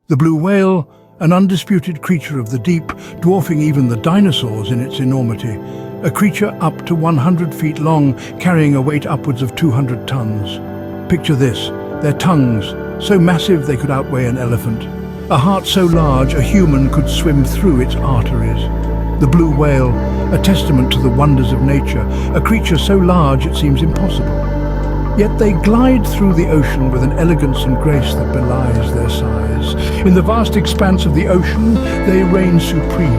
The blue whale, an undisputed creature of the deep, dwarfing even the dinosaurs in its enormity. A creature up to 100 feet long, carrying a weight upwards of 200 tons. Picture this, their tongues, so massive they could outweigh an elephant. A heart so large a human could swim through its arteries. The blue whale, a testament to the wonders of nature, a creature so large it seems impossible. Yet they glide through the ocean with an elegance and grace that belies their size. In the vast expanse of the ocean, they reign supreme.